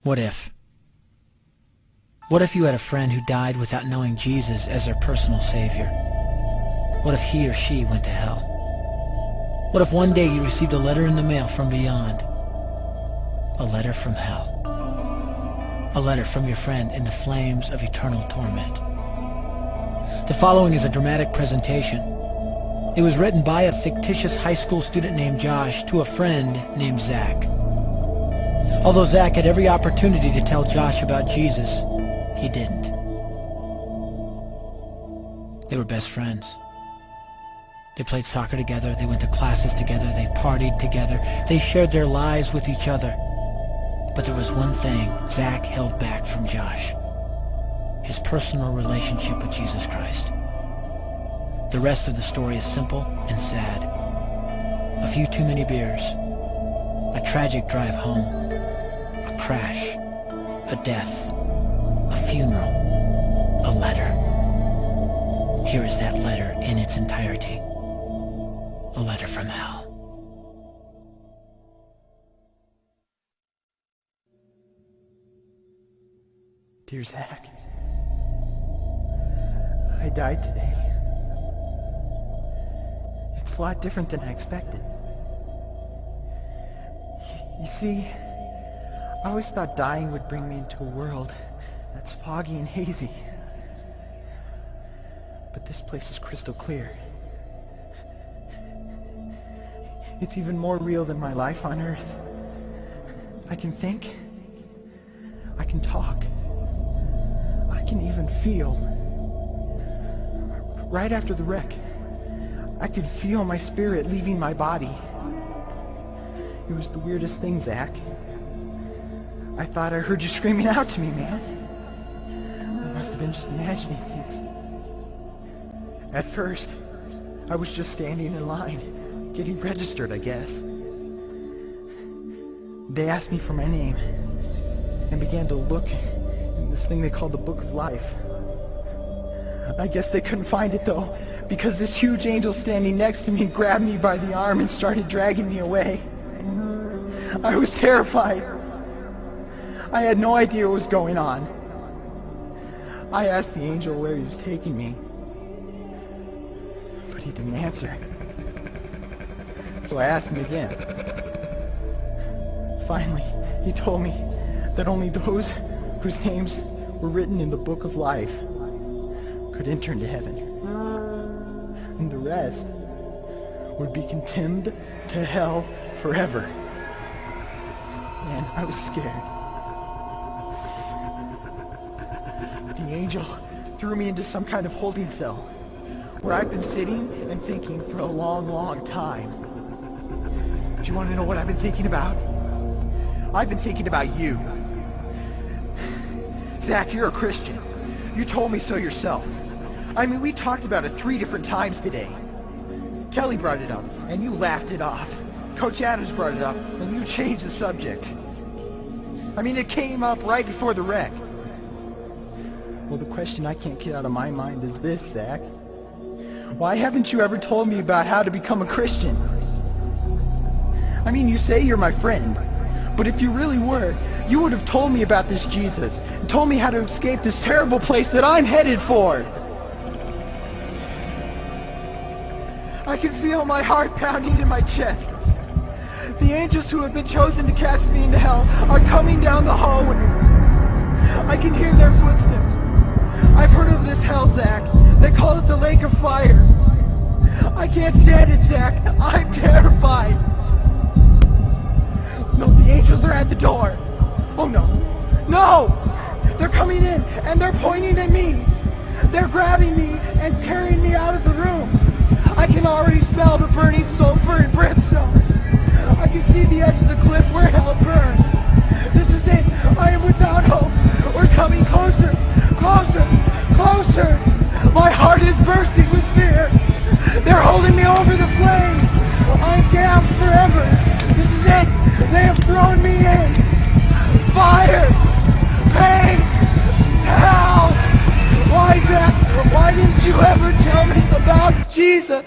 What if? What if you had a friend who died without knowing Jesus as their personal savior? What if he or she went to hell? What if one day you received a letter in the mail from beyond? A letter from hell. A letter from your friend in the flames of eternal torment. The following is a dramatic presentation. It was written by a fictitious high school student named Josh to a friend named Zach. Although Zach had every opportunity to tell Josh about Jesus, he didn't. They were best friends. They played soccer together, they went to classes together, they partied together, they shared their lives with each other. But there was one thing Zach held back from Josh: his personal relationship with Jesus Christ. The rest of the story is simple and sad. A few too many beers, a tragic drive home, a crash, a death, a funeral, a letter. Here is that letter in its entirety. A letter from hell. Dear Zach, I died today. It's a lot different than I expected. You see, I always thought dying would bring me into a world that's foggy and hazy. But this place is crystal clear. It's even more real than my life on Earth. I can think. I can talk. I can even feel. Right after the wreck, I could feel my spirit leaving my body. It was the weirdest thing, Zach. I thought I heard you screaming out to me, man. I must have been just imagining things. At first, I was just standing in line, getting registered, I guess. They asked me for my name and began to look in this thing they called the Book of Life. I guess they couldn't find it, though, because this huge angel standing next to me grabbed me by the arm and started dragging me away. I was terrified. I had no idea what was going on. I asked the angel where he was taking me, but he didn't answer. So I asked him again. Finally, he told me that only those whose names were written in the Book of Life could enter into heaven. And the rest would be condemned to hell forever. Man, I was scared. The angel threw me into some kind of holding cell where I've been sitting and thinking for a long, long time. Do you want to know what I've been thinking about? I've been thinking about you. Zach, you're a Christian. You told me so yourself. I mean, we talked about it 3 different times today. Kelly brought it up, and you laughed it off. Coach Adams brought it up, and you changed the subject. I mean, it came up right before the wreck. Well, the question I can't get out of my mind is this, Zach. Why haven't you ever told me about how to become a Christian? I mean, you say you're my friend, but if you really were, you would have told me about this Jesus and told me how to escape this terrible place that I'm headed for. I can feel my heart pounding in my chest. The angels who have been chosen to cast me into hell are coming down the hallway. I can hear their footsteps. I've heard of this hell, Zach. They call it the lake of fire. I can't stand it, Zach. I'm terrified. No, the angels are at the door. Oh no. No! They're coming in and they're pointing at me. They're grabbing me and carrying me out of the room. I can already smell the burning sulfur and brimstone. I can see the edge of the cliff where hell burns. This is it. I am without hope. We're coming closer. Closer. Closer. My heart is bursting with fear. They're holding me over the flames. I'm damned forever. This is it. They have thrown me in. Fire. Pain. Hell. Why, Zach? Why didn't you ever tell me about Jesus?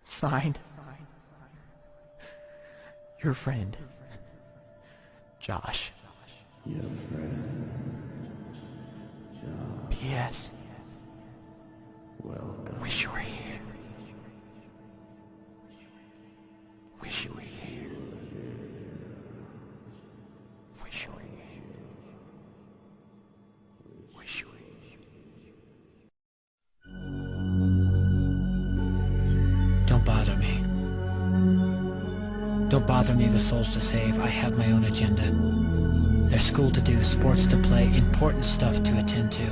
Signed, Your friend, Josh. Your friend, Josh. P.S. Welcome. Wish you were here. Wish you were here. Wish you were here. Wish you were here. Don't bother me. Don't bother me with souls to save. I have my own agenda. There's school to do, sports to play, important stuff to attend to.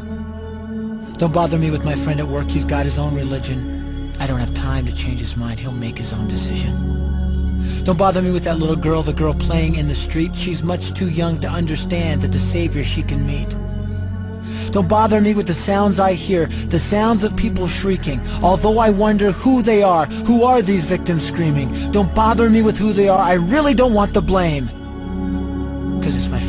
Don't bother me with my friend at work. He's got his own religion. I don't have time to change his mind. He'll make his own decision. Don't bother me with that little girl, the girl playing in the street. She's much too young to understand that the savior she can meet. Don't bother me with the sounds I hear, the sounds of people shrieking, although I wonder who they are. Who are these victims screaming? Don't bother me with who they are. I really don't want the blame. 'Cause it's my